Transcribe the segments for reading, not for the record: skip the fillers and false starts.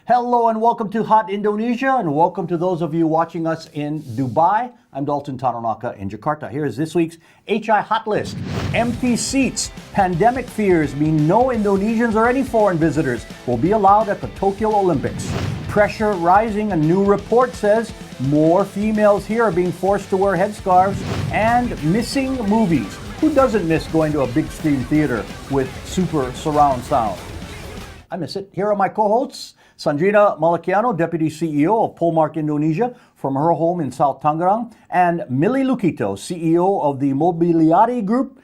Hello and welcome to Hot Indonesia, and welcome to those of you watching us in Dubai. I'm Dalton Tanonaka in Jakarta. Here is this week's HI Hotlist. Empty seats. Pandemic fears mean no Indonesians or any foreign visitors will be allowed at the Tokyo Olympics. Pressure rising. A new report says more females here are being forced to wear headscarves. And missing movies. Who doesn't miss going to a big screen theater with super surround sound? I miss it. Here are my co-hosts. Sandrina Malakiano, Deputy CEO of Polmark Indonesia from her home in South Tangerang, and Millie Lukito, CEO of the Mobiliari Group,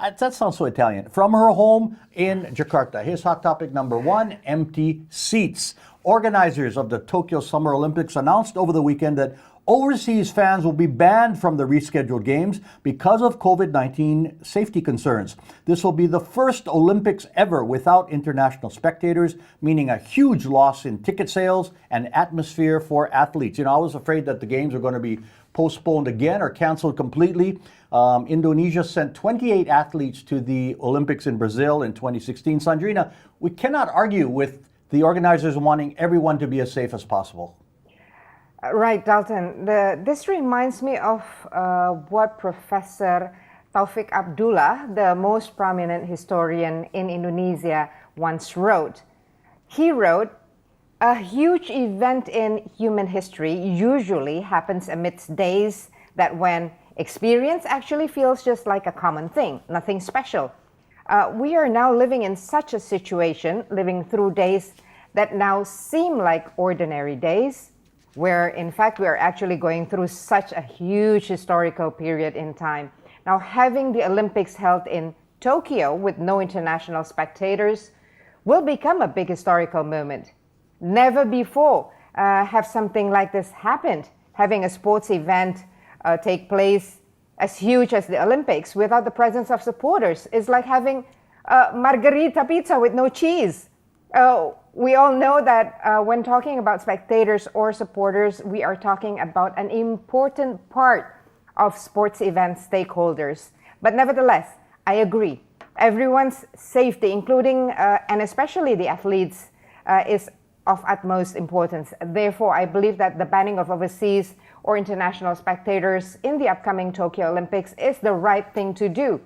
that sounds so Italian, from her home in Jakarta. Here's hot topic number one, empty seats. Organizers of the Tokyo Summer Olympics announced over the weekend that overseas fans will be banned from the rescheduled games because of COVID-19 safety concerns. This will be the first Olympics ever without international spectators, meaning a huge loss in ticket sales and atmosphere for athletes. I was afraid that the games are going to be postponed again or canceled completely. Indonesia sent 28 athletes to the Olympics in Brazil in 2016. Sandrina, we cannot argue with the organizers wanting everyone to be as safe as possible. Right, Dalton. This reminds me of what Professor Taufik Abdullah, the most prominent historian in Indonesia, once wrote. He wrote, "A huge event in human history usually happens amidst days that when experience actually feels just like a common thing, nothing special. We are now living in such a situation, living through days that now seem like ordinary days, where in fact we are actually going through such a huge historical period in time. Now, having the Olympics held in Tokyo with no international spectators will become a big historical moment. Never before have something like this happened. Having a sports event take place as huge as the Olympics without the presence of supporters is like having margarita pizza with no cheese. We all know that when talking about spectators or supporters, we are talking about an important part of sports event stakeholders. But nevertheless, I agree. Everyone's safety, including and especially the athletes, is of utmost importance. Therefore, I believe that the banning of overseas or international spectators in the upcoming Tokyo Olympics is the right thing to do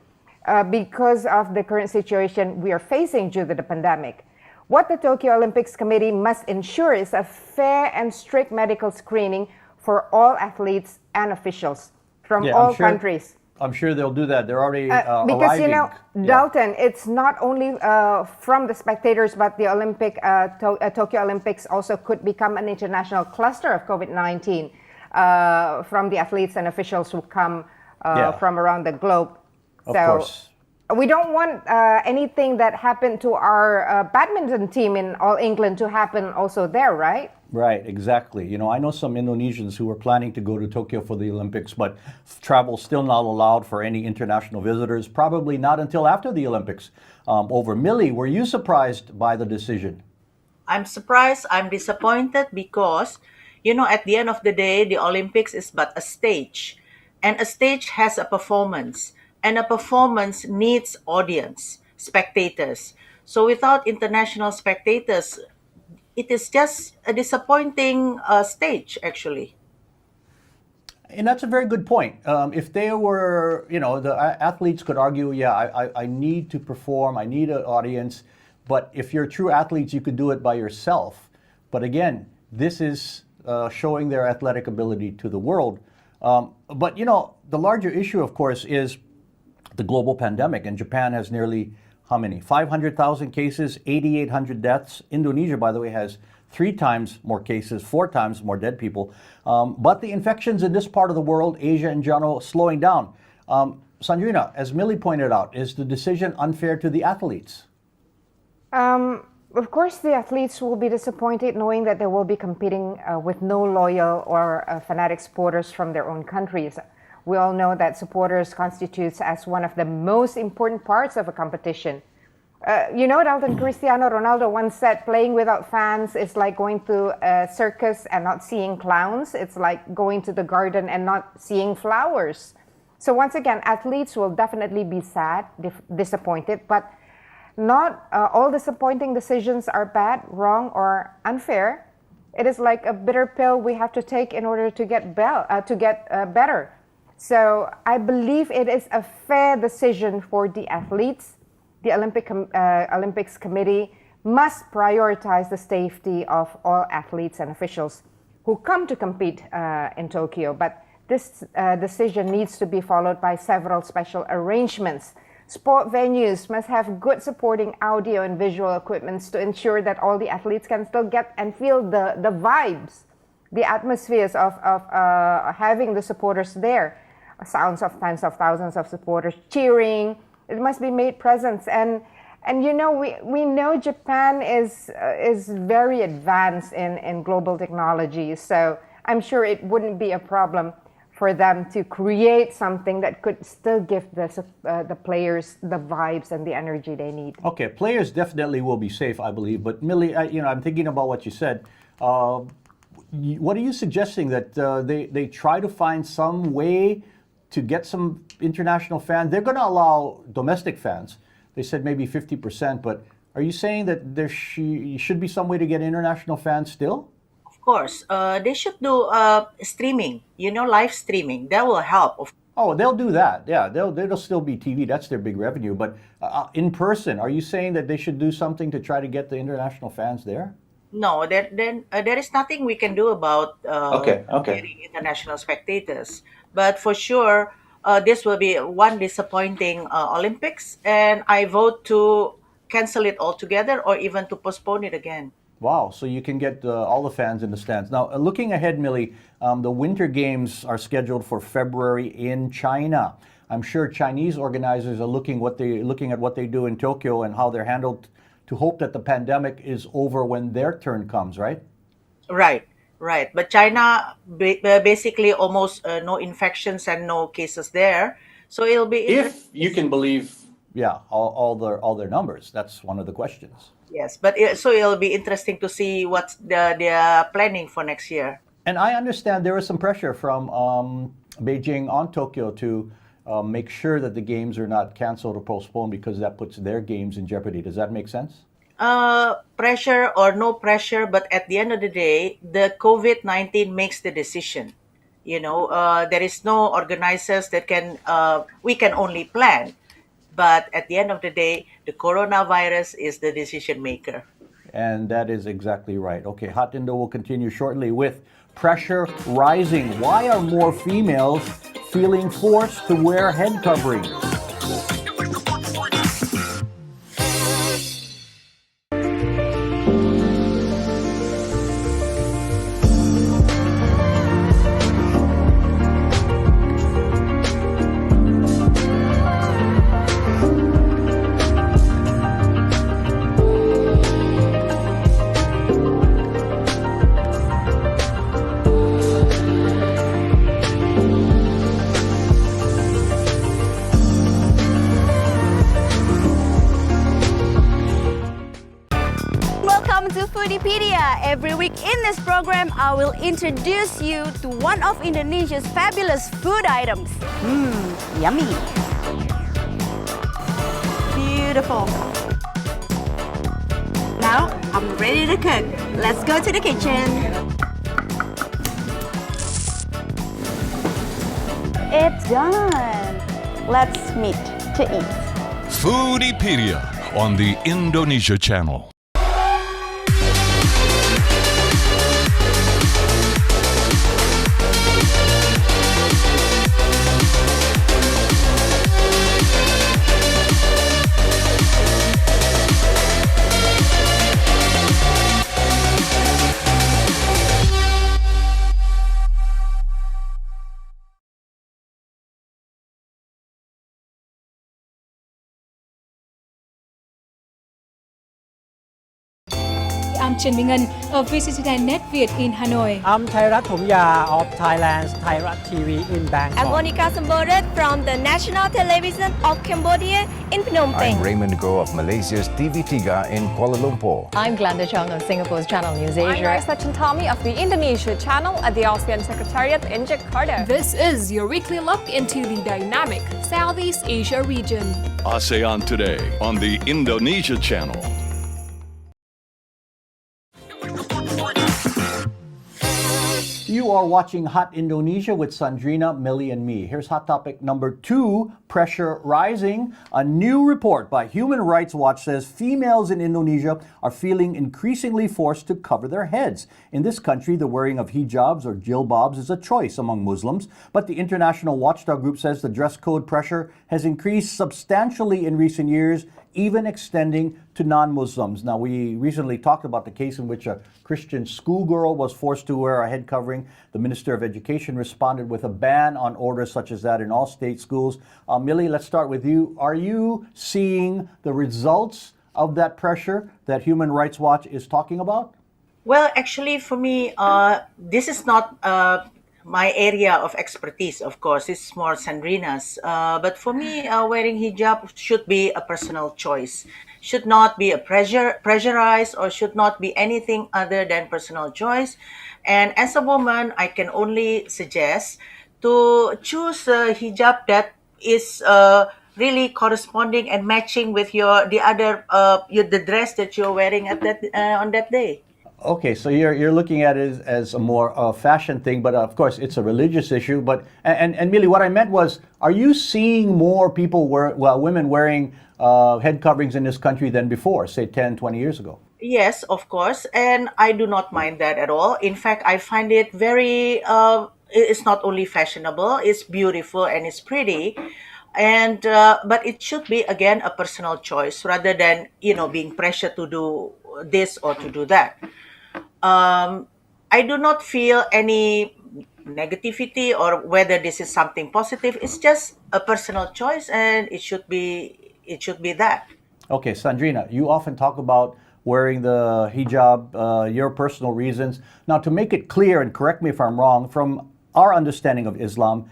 because of the current situation we are facing due to the pandemic. What the Tokyo Olympics Committee must ensure is a fair and strict medical screening for all athletes and officials from all countries. I'm sure they'll do that. They're already because arriving. Dalton, it's not only from the spectators, but the Tokyo Olympics also could become an international cluster of COVID-19 from the athletes and officials who come from around the globe. Of course. We don't want anything that happened to our badminton team in All England to happen also there, right? Right, exactly. I know some Indonesians who were planning to go to Tokyo for the Olympics, but travel still not allowed for any international visitors, probably not until after the Olympics. Over Millie, were you surprised by the decision? I'm surprised, I'm disappointed because, at the end of the day, the Olympics is but a stage, and a stage has a performance. And a performance needs audience, spectators. So without international spectators, it is just a disappointing stage, actually. And that's a very good point. If they were, the athletes could argue, I need to perform, I need an audience. But if you're true athletes, you could do it by yourself. But again, this is showing their athletic ability to the world. But, the larger issue, of course, is the global pandemic. And Japan has nearly, how many? 500,000 cases, 8,800 deaths. Indonesia, by the way, has 3 times more cases, 4 times more dead people. But the infections in this part of the world, Asia in general, slowing down. Sandrina, as Millie pointed out, is the decision unfair to the athletes? Of course, the athletes will be disappointed knowing that they will be competing with no loyal or fanatic supporters from their own countries. We all know that supporters constitutes as one of the most important parts of a competition. Dalton, Cristiano Ronaldo once said, playing without fans is like going to a circus and not seeing clowns. It's like going to the garden and not seeing flowers. So once again, athletes will definitely be sad, disappointed, but Not all disappointing decisions are bad, wrong, or unfair. It is like a bitter pill we have to take in order to get better. So I believe it is a fair decision for the athletes. The Olympics Committee must prioritize the safety of all athletes and officials who come to compete in Tokyo. But this decision needs to be followed by several special arrangements. Sport venues must have good supporting audio and visual equipments to ensure that all the athletes can still get and feel the vibes, the atmospheres of having the supporters there. Sounds of tens of thousands of supporters cheering. It must be made present. And you know, we know Japan is very advanced in global technology. So I'm sure it wouldn't be a problem for them to create something that could still give the players the vibes and the energy they need. Okay, players definitely will be safe, I believe. But Millie, I'm thinking about what you said. What are you suggesting, that they try to find some way to get some international fans? They're going to allow domestic fans. They said maybe 50%, but are you saying that there should be some way to get international fans still? Of course, they should do streaming, live streaming. That will help. Oh, they'll do that. Yeah, they'll still be TV. That's their big revenue. But in person, are you saying that they should do something to try to get the international fans there? No, there is nothing we can do about Okay. getting international spectators. But for sure, this will be one disappointing Olympics, and I vote to cancel it altogether or even to postpone it again. Wow, so you can get all the fans in the stands. Now, looking ahead, Millie, the Winter Games are scheduled for February in China. I'm sure Chinese organizers are looking at what they do in Tokyo and how they're handled, to hope that the pandemic is over when their turn comes, right? Right, right. But China, basically almost no infections and no cases there. So it'll be If you can believe, yeah, all their numbers. That's one of the questions. yes, but so it'll be interesting to see what they're planning for next year. And I understand there is some pressure from Beijing on Tokyo to make sure that the games are not canceled or postponed, because that puts their games in jeopardy. Does that make sense? Pressure or no pressure, but at the end of the day, the COVID-19 makes the decision. There is no organizers that we can only plan. But at the end of the day, the coronavirus is the decision maker. And that is exactly right. Okay, Hot Indo will continue shortly with pressure rising. Why are more females feeling forced to wear head coverings? Welcome to Foodiepedia. Every week in this program, I will introduce you to one of Indonesia's fabulous food items. Yummy. Beautiful. Now, I'm ready to cook. Let's go to the kitchen. It's done. Let's meet to eat. Foodiepedia on the Indonesia Channel. I'm Trần Minh Ngân of VCT Net Việt in Hanoi. I'm Thairat Thomya of Thailand's Thairat TV in Bangkok. I'm Monica Sambodet from the National Television of Cambodia in Phnom Penh. I'm Raymond Go of Malaysia's TV3 in Kuala Lumpur. I'm Glenda Chong of Singapore's Channel News I'm Asia. Raisa Chantami of the Indonesia channel at the ASEAN Secretariat in Jakarta. This is your weekly look into the dynamic Southeast Asia region. ASEAN Today on the Indonesia channel. You are watching Hot Indonesia with Sandrina, Millie, and me. Here's hot topic number 2, pressure rising. A new report by Human Rights Watch says females in Indonesia are feeling increasingly forced to cover their heads. In this country, the wearing of hijabs or jilbabs is a choice among Muslims, but the international watchdog group says the dress code pressure has increased substantially in recent years, even extending to non-Muslims. Now, we recently talked about the case in which a Christian schoolgirl was forced to wear a head covering. The Minister of Education responded with a ban on orders such as that in all state schools. Millie, let's start with you. Are you seeing the results of that pressure that Human Rights Watch is talking about? Well, actually, for me, this is not my area of expertise, of course. It's more Sandrina's. But for me, wearing hijab should be a personal choice. Should not be a pressurized or should not be anything other than personal choice. And as a woman, I can only suggest to choose a hijab that is really corresponding and matching with the dress that you're wearing at that on that day. Okay, so you're looking at it as a more fashion thing, but of course it's a religious issue. But and Millie, what I meant was, are you seeing more people women wearing head coverings in this country than before, say 10, 20 years ago? Yes, of course, and I do not mind that at all. In fact, I find it very. It's not only fashionable; it's beautiful and it's pretty. And but it should be again a personal choice rather than being pressured to do this or to do that. I do not feel any negativity or whether this is something positive. It's just a personal choice, and it should be that. Okay, Sandrina, you often talk about wearing the hijab, your personal reasons. Now, to make it clear, and correct me if I'm wrong, from our understanding of Islam,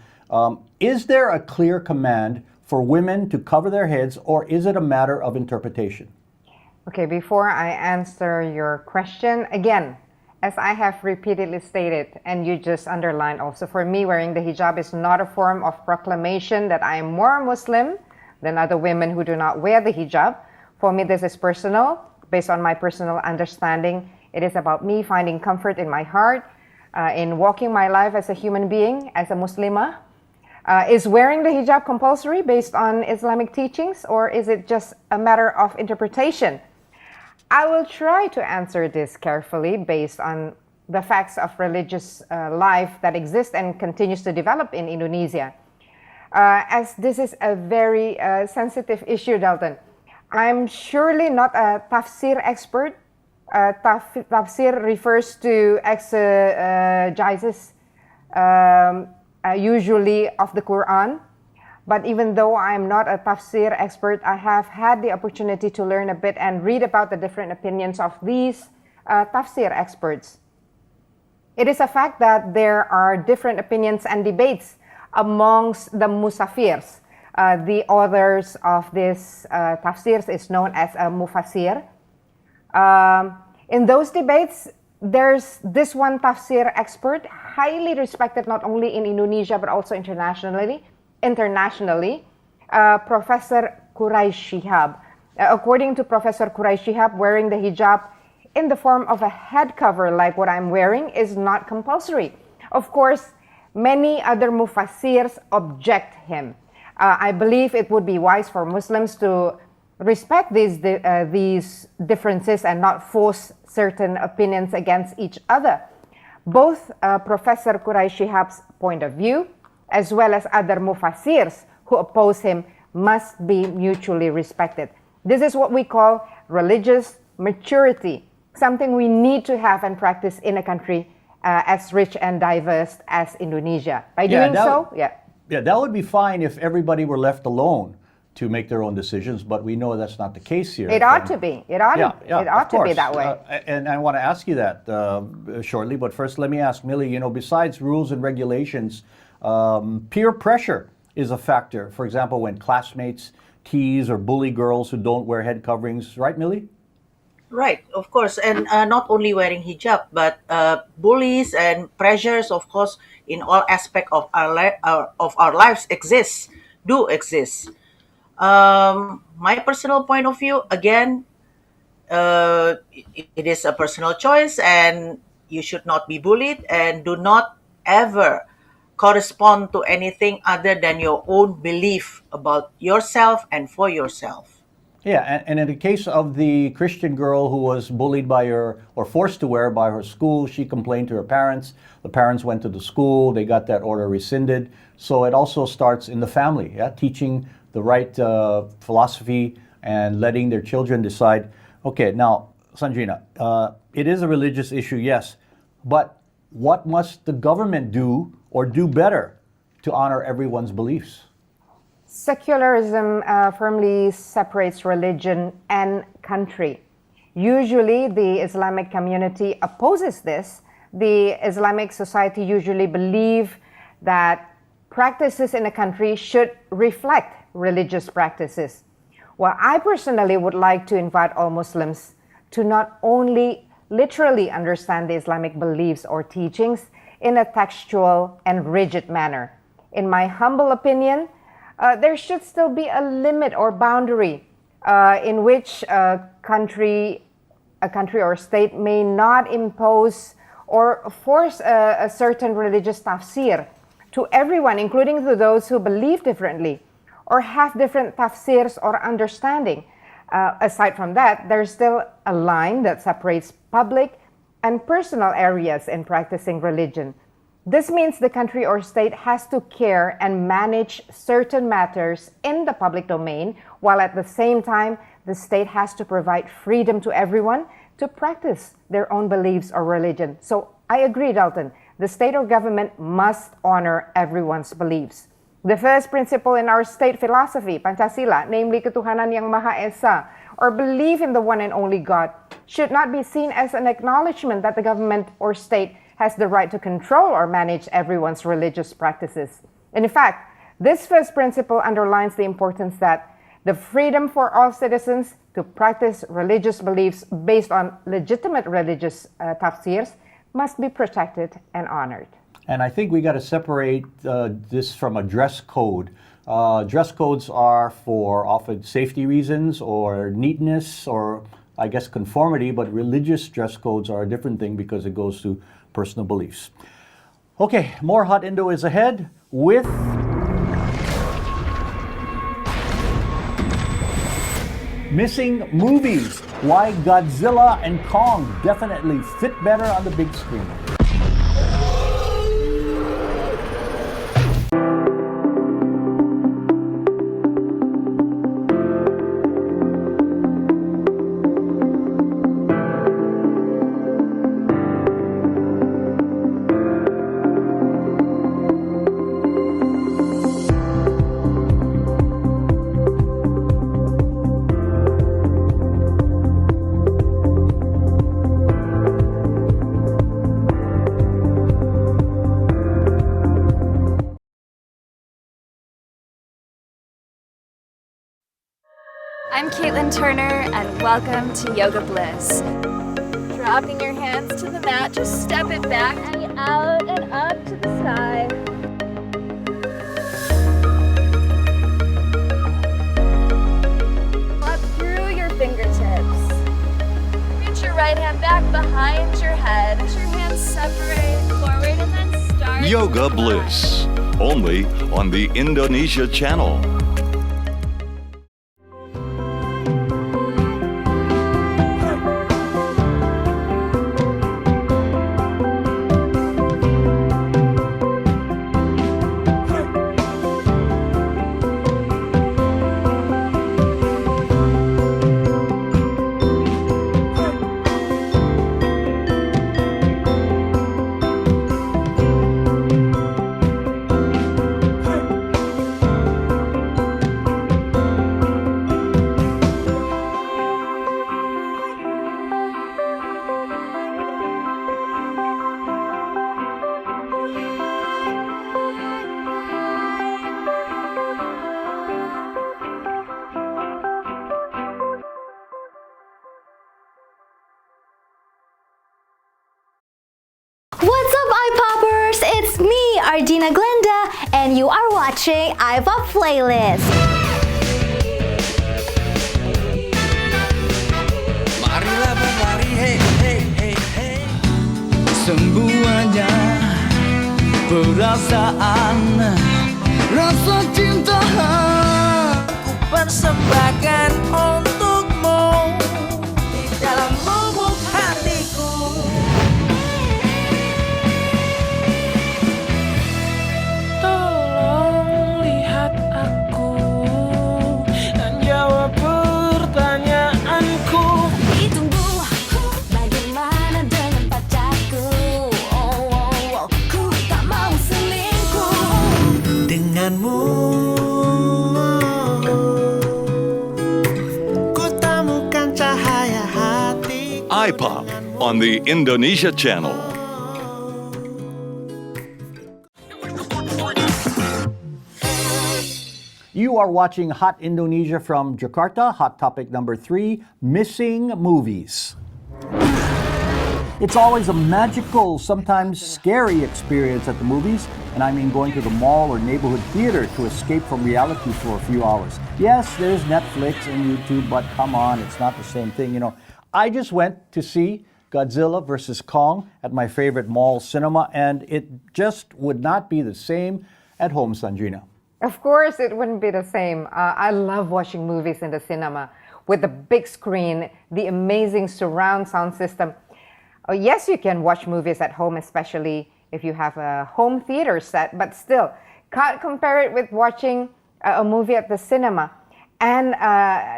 is there a clear command for women to cover their heads, or is it a matter of interpretation? Okay, before I answer your question, again, as I have repeatedly stated, and you just underlined also, for me, wearing the hijab is not a form of proclamation that I am more Muslim than other women who do not wear the hijab. For me, this is personal, based on my personal understanding. It is about me finding comfort in my heart, in walking my life as a human being, as a Muslimah. Is wearing the hijab compulsory based on Islamic teachings, or is it just a matter of interpretation? I will try to answer this carefully based on the facts of religious life that exists and continues to develop in Indonesia. As this is a very sensitive issue, Dalton, I'm surely not a tafsir expert. Tafsir refers to exegesis, usually of the Quran. But even though I'm not a tafsir expert, I have had the opportunity to learn a bit and read about the different opinions of these tafsir experts. It is a fact that there are different opinions and debates amongst the musafirs. The authors of this tafsirs is known as a mufassir. In those debates, there's this one tafsir expert, highly respected not only in Indonesia but also internationally, Professor Quraish Shihab. According to Professor Quraish Shihab, wearing the hijab in the form of a head cover like what I'm wearing is not compulsory. Of course, many other mufassirs object him. I believe it would be wise for Muslims to respect these differences and not force certain opinions against each other. Both Professor Quraish Shihab's point of view as well as other mufassirs who oppose him must be mutually respected. This is what we call religious maturity, something we need to have and practice in a country as rich and diverse as Indonesia. By doing so, that would be fine if everybody were left alone. to make their own decisions, but we know that's not the case here. It ought to be. It ought, Yeah, it ought of to be course. that way. And I want to ask you that shortly, but first let me ask Millie, you know, besides rules and regulations, peer pressure is a factor. For example, when classmates tease or bully girls who don't wear head coverings, right, Millie? Right, of course, and not only wearing hijab, but bullies and pressures, of course, in all aspects of our lives do exist. My personal point of view, again, it is a personal choice, and you should not be bullied, and do not ever correspond to anything other than your own belief about yourself and for yourself. Yeah, and in the case of the Christian girl who was bullied by her, or forced to wear by her school, she complained to her parents. The parents went to the school, they got that order rescinded. So it also starts in the family, yeah, teaching the right philosophy and letting their children decide. Okay, now, Sanjina, it is a religious issue, yes, but what must the government do or do better to honor everyone's beliefs? Secularism firmly separates religion and country. Usually, the Islamic community opposes this. The Islamic society usually believe that practices in a country should reflect religious practices. Well, I personally would like to invite all Muslims to not only literally understand the Islamic beliefs or teachings in a textual and rigid manner. In my humble opinion, there should still be a limit or boundary in which a country or state may not impose or force a certain religious tafsir to everyone, including to those who believe differently or have different tafsirs or understanding. Aside from that, there's still a line that separates public and personal areas in practicing religion. This means the country or state has to care and manage certain matters in the public domain, while at the same time, the state has to provide freedom to everyone to practice their own beliefs or religion. So I agree, Dalton. The state or government must honor everyone's beliefs. The first principle in our state philosophy, Pancasila, namely Ketuhanan Yang Maha Esa, or belief in the one and only God, should not be seen as an acknowledgement that the government or state has the right to control or manage everyone's religious practices. In fact, this first principle underlines the importance that the freedom for all citizens to practice religious beliefs based on legitimate religious tafsirs must be protected and honored. And I think we got to separate this from a dress code. Dress codes are for often safety reasons or neatness or I guess conformity, but religious dress codes are a different thing because it goes to personal beliefs. Okay, more Hot Indo is ahead with missing movies. Why Godzilla and Kong definitely fit better on the big screen. I'm Caitlin Turner, and welcome to Yoga Bliss. Dropping your hands to the mat, just step it back and out and up to the sky. Up through your fingertips. Reach your right hand back behind your head. Let your hands separate forward and then start. Yoga Bliss, only on the Indonesia channel. Arjina Glenda, and you are watching iPop Playlist. Marilah berlari, hey, hey, hey, hey. Semuanya perasaan, rasa cinta ku persembahkan untukmu di dalam lubuk hatiku. Tolong lihat aku dan jawab pertanyaanku. Ditunggu, bagaimana dengan pacarku? Ku tak mau selingkuh denganmu. Ku temukan cahaya hati. iPop on the Indonesia channel. You are watching Hot Indonesia from Jakarta. Hot topic number 3, missing movies. It's always a magical, sometimes scary experience at the movies, and I mean going to the mall or neighborhood theater to escape from reality for a few hours. Yes, there's Netflix and YouTube, but come on, it's not the same thing. You know, I just went to see Godzilla vs. Kong at my favorite mall cinema, and it just would not be the same at home, Sanjina. Of course, it wouldn't be the same. I love watching movies in the cinema with the big screen, the amazing surround sound system. Oh, yes, you can watch movies at home, especially if you have a home theater set, but still, can't compare it with watching a movie at the cinema. And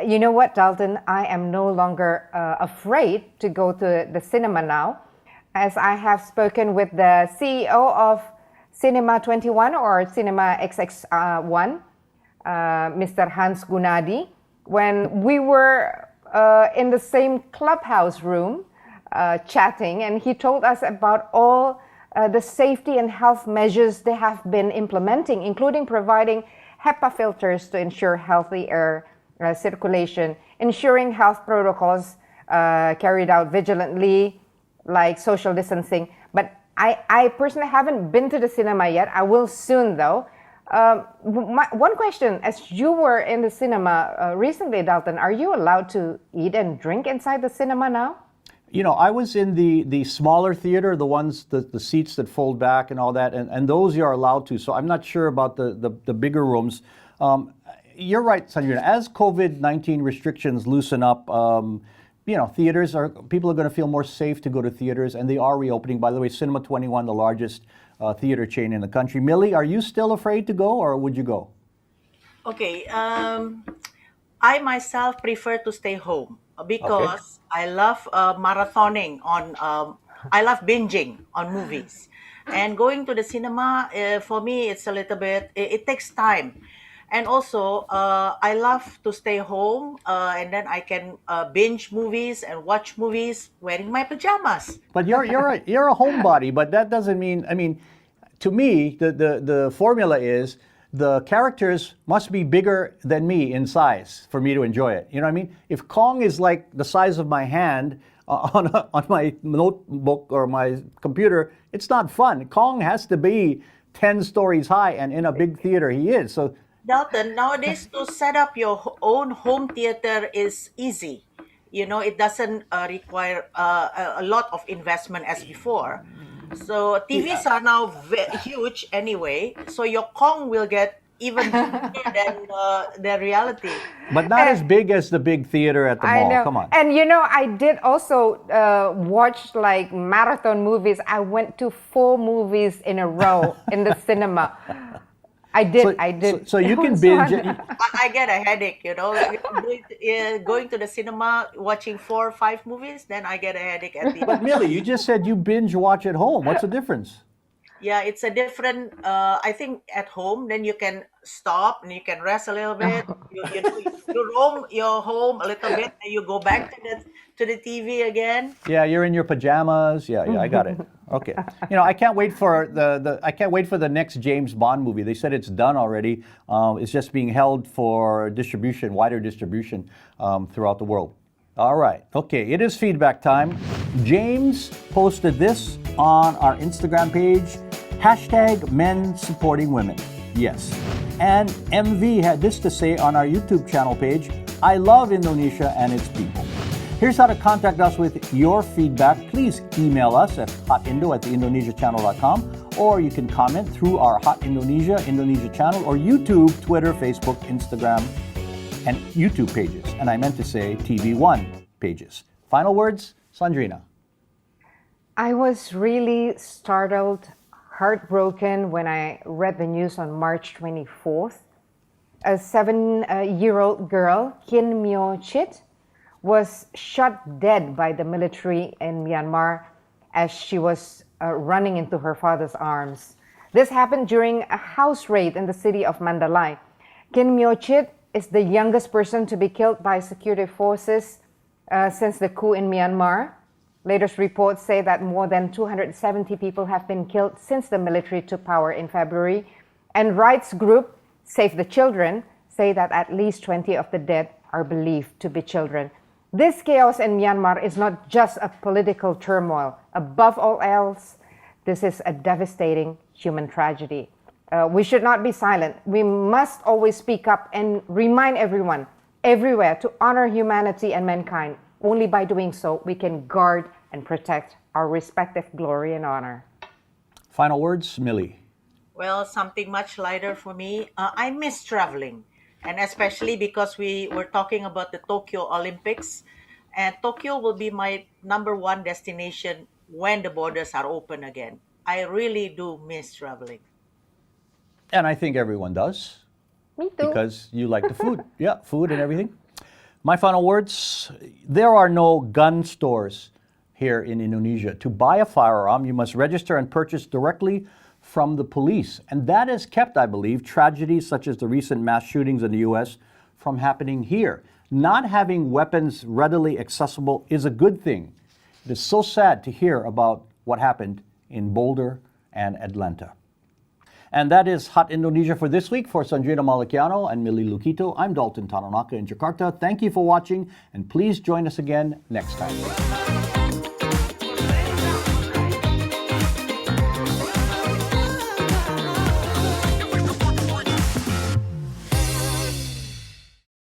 you know what, Dalton? I am no longer afraid to go to the cinema now, as I have spoken with the CEO of Cinema 21 or Cinema XX1, Mr. Hans Gunadi, when we were in the same clubhouse room chatting, and he told us about all the safety and health measures they have been implementing, including providing HEPA filters to ensure healthy air circulation, ensuring health protocols carried out vigilantly, like social distancing. But I personally haven't been to the cinema yet. I will soon, though. One question, as you were in the cinema recently, Dalton, are you allowed to eat and drink inside the cinema now? You know, I was in the smaller theater, the ones, the seats that fold back and all that, and those you are allowed to. So I'm not sure about the bigger rooms. You're right, Sanjana. As COVID-19 restrictions loosen up, you know, people are going to feel more safe to go to theaters, and they are reopening. By the way, Cinema 21, the largest theater chain in the country. Millie, are you still afraid to go, or would you go? Okay, I myself prefer to stay home because I love marathoning on, I love binging on movies. And going to the cinema, for me, it's a little bit, it takes time. And also, I love to stay home and then I can binge movies and watch movies wearing my pajamas. But you're a homebody, but that doesn't mean, I mean, to me, the formula is the characters must be bigger than me in size for me to enjoy it. You know what I mean? If Kong is like the size of my hand on my notebook or my computer, it's not fun. Kong has to be 10 stories high, and in a big theater he is. So Dalton, nowadays to set up your own home theater is easy. You know, it doesn't require a lot of investment as before. So TVs are now huge anyway. So your Kong will get even bigger than the reality. But not as big as the big theater at the mall. I know. Come on. And you know, I did also watch like marathon movies. I went to 4 movies in a row in the cinema. I did. So you can binge. I get a headache, you know. Going to the cinema, watching 4 or 5 movies, then I get a headache at the But Millie, you just said you binge watch at home. What's the difference? Yeah, it's a different. I think at home, then you can stop and you can rest a little bit. You roam your home a little bit, and you go back to the TV again. Yeah, you're in your pajamas. Yeah, I got it. Okay. You know, I can't wait for the next James Bond movie. They said it's done already. It's just being held for distribution, wider distribution throughout the world. All right. Okay, it is feedback time. James posted this on our Instagram page. Hashtag men supporting women. Yes. And MV had this to say on our YouTube channel page, I love Indonesia and its people. Here's how to contact us with your feedback. Please email us at hotindo@theindonesiachannel.com, or you can comment through our Hot Indonesia channel, or YouTube, Twitter, Facebook, Instagram, and YouTube pages. And I meant to say TV1 pages. Final words, Sandrina. I was really startled, heartbroken when I read the news on March 24th. A 7-year-old girl, Kin Myo Chit, was shot dead by the military in Myanmar as she was running into her father's arms. This happened during a house raid in the city of Mandalay. Kin Myo Chit is the youngest person to be killed by security forces since the coup in Myanmar. Latest reports say that more than 270 people have been killed since the military took power in February. And rights group Save the Children say that at least 20 of the dead are believed to be children. This chaos in Myanmar is not just a political turmoil. Above all else, this is a devastating human tragedy. We should not be silent. We must always speak up and remind everyone, everywhere, to honor humanity and mankind. Only by doing so, we can guard and protect our respective glory and honor. Final words, Millie. Well, something much lighter for me. I miss traveling, and especially because we were talking about the Tokyo Olympics, and Tokyo will be my #1 destination when the borders are open again. I really do miss traveling. And I think everyone does. Me too. Because you like the food. Yeah, food and everything. My final words, there are no gun stores here in Indonesia. To buy a firearm, you must register and purchase directly from the police. And that has kept, I believe, tragedies such as the recent mass shootings in the U.S. from happening here. Not having weapons readily accessible is a good thing. It is so sad to hear about what happened in Boulder and Atlanta. And that is Hot Indonesia for this week. For Sandrina Malakiano and Millie Lukito, I'm Dalton Tanonaka in Jakarta. Thank you for watching, and please join us again next time.